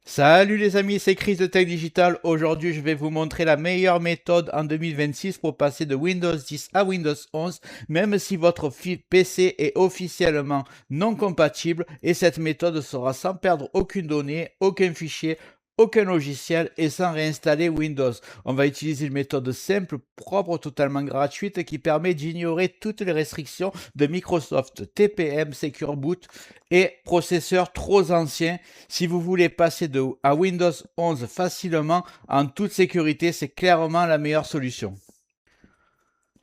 Salut les amis, c'est Chris de Tech Digital. Aujourd'hui, je vais vous montrer la meilleure méthode en 2026 pour passer de Windows 10 à Windows 11, même si votre PC est officiellement non compatible. Et cette méthode sera sans perdre aucune donnée, aucun fichier, aucun logiciel et sans réinstaller Windows. On va utiliser une méthode simple, propre, totalement gratuite qui permet d'ignorer toutes les restrictions de Microsoft, TPM, Secure Boot et processeurs trop anciens. Si vous voulez passer à Windows 11 facilement, en toute sécurité, c'est clairement la meilleure solution.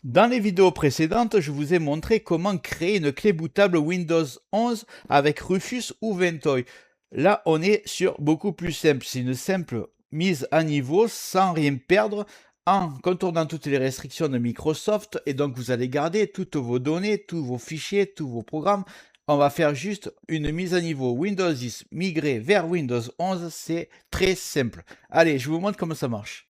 Dans les vidéos précédentes, je vous ai montré comment créer une clé bootable Windows 11 avec Rufus ou Ventoy. Là, on est sur beaucoup plus simple. C'est une simple mise à niveau sans rien perdre en contournant toutes les restrictions de Microsoft. Et donc, vous allez garder toutes vos données, tous vos fichiers, tous vos programmes. On va faire juste une mise à niveau Windows 10 migrer vers Windows 11. C'est très simple. Allez, je vous montre comment ça marche.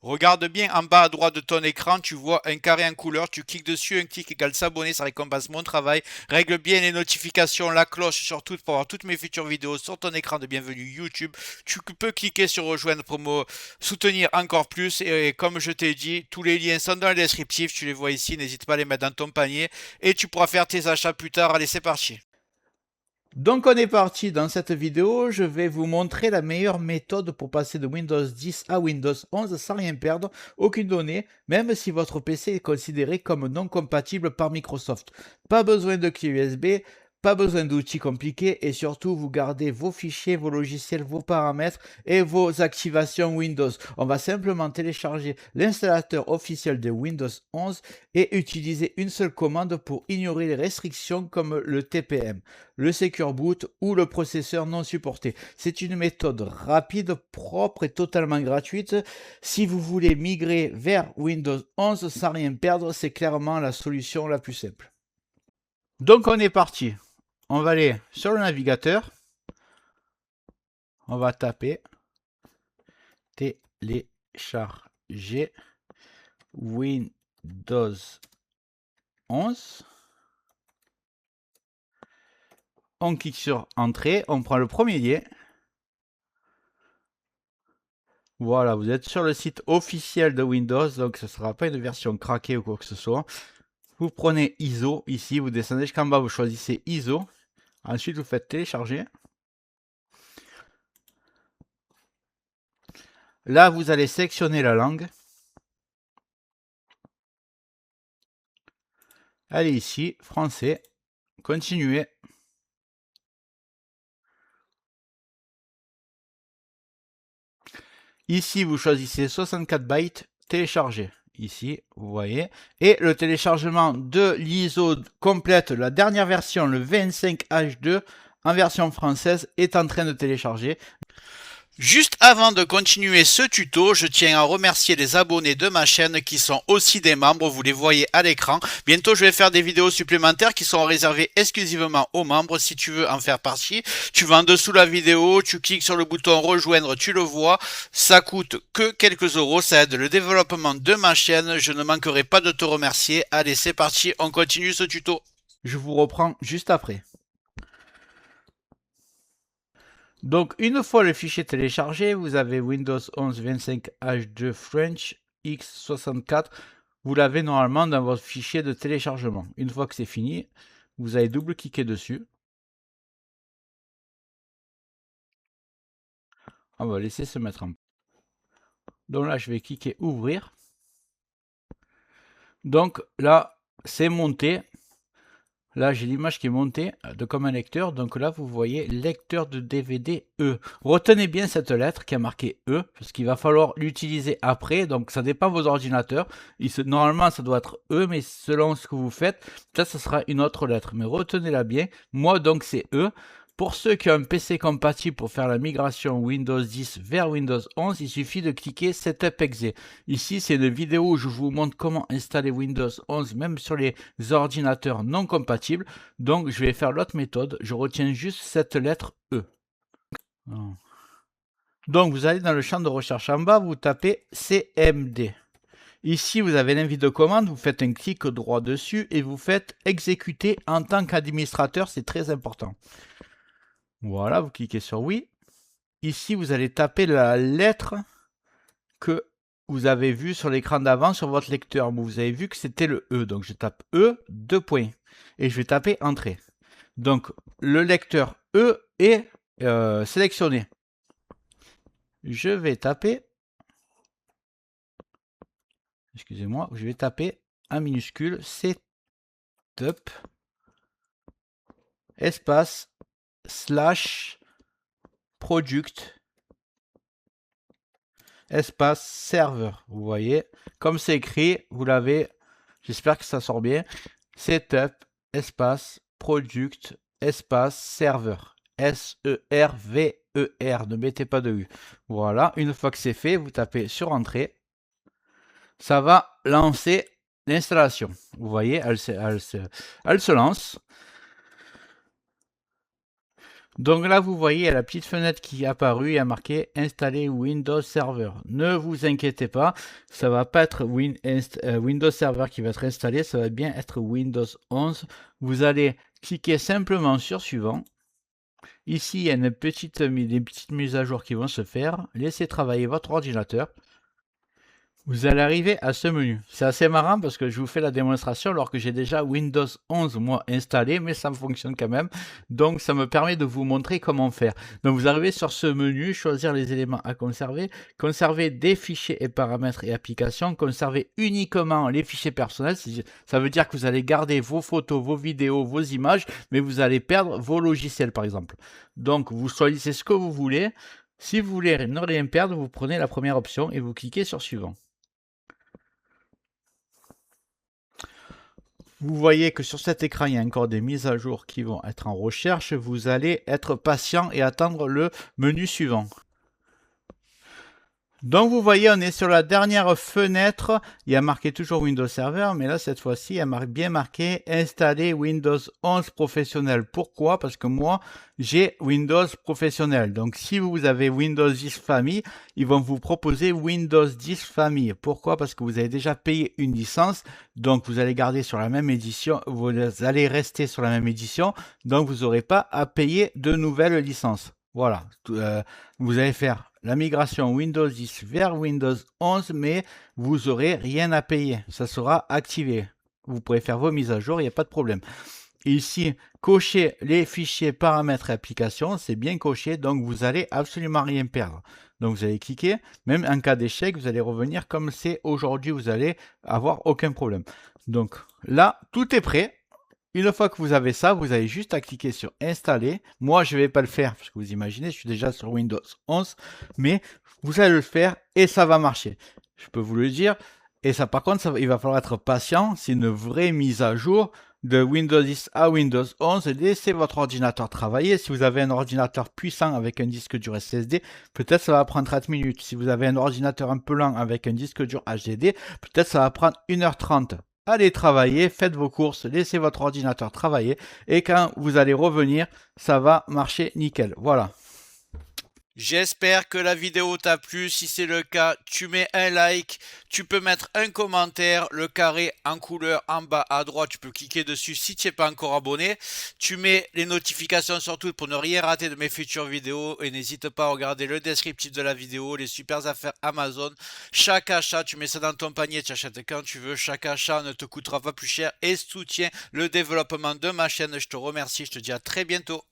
Regarde bien en bas à droite de ton écran, tu vois un carré en couleur, tu cliques dessus, un clic égale s'abonner, ça récompense mon travail. Règle bien les notifications, la cloche surtout pour avoir toutes mes futures vidéos sur ton écran de bienvenue YouTube. Tu peux cliquer sur rejoindre pour me soutenir encore plus et comme je t'ai dit, tous les liens sont dans le descriptif, tu les vois ici, n'hésite pas à les mettre dans ton panier et tu pourras faire tes achats plus tard. Allez, c'est parti. Donc on est parti. Dans cette vidéo, je vais vous montrer la meilleure méthode pour passer de Windows 10 à Windows 11 sans rien perdre, aucune donnée, même si votre PC est considéré comme non compatible par Microsoft. Pas besoin de clé USB, pas besoin d'outils compliqués et surtout vous gardez vos fichiers, vos logiciels, vos paramètres et vos activations Windows. On va simplement télécharger l'installateur officiel de Windows 11 et utiliser une seule commande pour ignorer les restrictions comme le TPM, le Secure Boot ou le processeur non supporté. C'est une méthode rapide, propre et totalement gratuite. Si vous voulez migrer vers Windows 11 sans rien perdre, c'est clairement la solution la plus simple. Donc on est parti. On va aller sur le navigateur. On va taper télécharger Windows 11. On clique sur entrée, on prend le premier lien. Voilà, vous êtes sur le site officiel de Windows, donc ce ne sera pas une version craquée ou quoi que ce soit. Vous prenez ISO, ici, vous descendez jusqu'en bas, vous choisissez ISO. Ensuite, vous faites télécharger. Là, vous allez sélectionner la langue. Allez ici, français. Continuez. Ici, vous choisissez 64 bytes, télécharger. Ici, vous voyez. Et le téléchargement de l'ISO complète, la dernière version, le 25H2, en version française, est en train de télécharger. Juste avant de continuer ce tuto, je tiens à remercier les abonnés de ma chaîne qui sont aussi des membres, vous les voyez à l'écran. Bientôt, je vais faire des vidéos supplémentaires qui sont réservées exclusivement aux membres. Si tu veux en faire partie, tu vas en dessous de la vidéo, tu cliques sur le bouton rejoindre, tu le vois. Ça coûte que quelques euros, ça aide le développement de ma chaîne. Je ne manquerai pas de te remercier. Allez, c'est parti, on continue ce tuto. Je vous reprends juste après. Donc, une fois le fichier téléchargé, vous avez Windows 11 25H2 French X64. Vous l'avez normalement dans votre fichier de téléchargement. Une fois que c'est fini, vous allez double-cliquer dessus. On va laisser se mettre en place. Donc là, je vais cliquer ouvrir. Donc là, c'est monté. Là, j'ai l'image qui est montée comme un lecteur. Donc là, vous voyez lecteur de DVD E. Retenez bien cette lettre qui a marqué E, parce qu'il va falloir l'utiliser après. Donc ça dépend de vos ordinateurs. Normalement, ça doit être E, mais selon ce que vous faites, peut-être ce sera une autre lettre. Mais retenez-la bien. Moi, donc, c'est E. Pour ceux qui ont un PC compatible pour faire la migration Windows 10 vers Windows 11, il suffit de cliquer Setup Exe. Ici, c'est une vidéo où je vous montre comment installer Windows 11 même sur les ordinateurs non compatibles. Donc, je vais faire l'autre méthode. Je retiens juste cette lettre E. Donc, vous allez dans le champ de recherche en bas, vous tapez CMD. Ici, vous avez l'invite de commande, vous faites un clic droit dessus et vous faites exécuter en tant qu'administrateur, c'est très important. Voilà, vous cliquez sur oui. Ici, vous allez taper la lettre que vous avez vue sur l'écran d'avant sur votre lecteur. Vous avez vu que c'était le E, donc je tape E, 2 points, et je vais taper Entrée. Donc, le lecteur E est sélectionné. Je vais taper, excusez-moi, je vais taper en minuscule setup espace slash product espace serveur. Vous voyez, comme c'est écrit, vous l'avez, j'espère que ça sort bien. Setup espace product espace serveur. S-E-R-V-E-R, ne mettez pas de U. Voilà, une fois que c'est fait, vous tapez sur Entrée. Ça va lancer l'installation. Vous voyez, elle se lance. Donc là, vous voyez la petite fenêtre qui est apparue, il y a marqué Installer Windows Server. Ne vous inquiétez pas, ça ne va pas être Windows Server qui va être installé, ça va bien être Windows 11. Vous allez cliquer simplement sur Suivant. Ici, il y a des petites mises à jour qui vont se faire. Laissez travailler votre ordinateur. Vous allez arriver à ce menu. C'est assez marrant parce que je vous fais la démonstration alors que j'ai déjà Windows 11 moi installé, mais ça fonctionne quand même. Donc ça me permet de vous montrer comment faire. Donc vous arrivez sur ce menu, choisir les éléments à conserver, conserver des fichiers et paramètres et applications, conserver uniquement les fichiers personnels. Ça veut dire que vous allez garder vos photos, vos vidéos, vos images, mais vous allez perdre vos logiciels par exemple. Donc vous choisissez ce que vous voulez. Si vous voulez ne rien perdre, vous prenez la première option et vous cliquez sur Suivant. Vous voyez que sur cet écran, il y a encore des mises à jour qui vont être en recherche. Vous allez être patient et attendre le menu suivant. Donc vous voyez, on est sur la dernière fenêtre. Il y a marqué toujours Windows Server, mais là, cette fois-ci, il y a bien marqué Installer Windows 11 Professionnel. Pourquoi? Parce que moi, j'ai Windows Professionnel. Donc si vous avez Windows 10 Famille, ils vont vous proposer Windows 10 Famille. Pourquoi? Parce que vous avez déjà payé une licence. Donc vous allez garder sur la même édition. Vous allez rester sur la même édition. Donc vous n'aurez pas à payer de nouvelles licences. Voilà. Vous allez faire la migration Windows 10 vers Windows 11, mais vous n'aurez rien à payer. Ça sera activé. Vous pourrez faire vos mises à jour, il n'y a pas de problème. Ici, cocher les fichiers paramètres et applications, c'est bien coché, donc vous n'allez absolument rien perdre. Donc vous allez cliquer, même en cas d'échec, vous allez revenir comme c'est aujourd'hui, vous allez avoir aucun problème. Donc là, tout est prêt. Une fois que vous avez ça, vous avez juste à cliquer sur Installer. Moi, je ne vais pas le faire, parce que vous imaginez, je suis déjà sur Windows 11, mais vous allez le faire et ça va marcher. Je peux vous le dire. Et ça, par contre, il va falloir être patient. C'est une vraie mise à jour de Windows 10 à Windows 11. Laissez votre ordinateur travailler. Si vous avez un ordinateur puissant avec un disque dur SSD, peut-être ça va prendre 30 minutes. Si vous avez un ordinateur un peu lent avec un disque dur HDD, peut-être ça va prendre 1h30. Allez travailler, faites vos courses, laissez votre ordinateur travailler et quand vous allez revenir, ça va marcher nickel. Voilà. J'espère que la vidéo t'a plu. Si c'est le cas, tu mets un like, tu peux mettre un commentaire, le carré en couleur en bas à droite, tu peux cliquer dessus si tu n'es pas encore abonné. Tu mets les notifications surtout pour ne rien rater de mes futures vidéos et n'hésite pas à regarder le descriptif de la vidéo, les super affaires Amazon. Chaque achat, tu mets ça dans ton panier, tu achètes quand tu veux. Chaque achat ne te coûtera pas plus cher et soutient le développement de ma chaîne. Je te remercie, je te dis à très bientôt.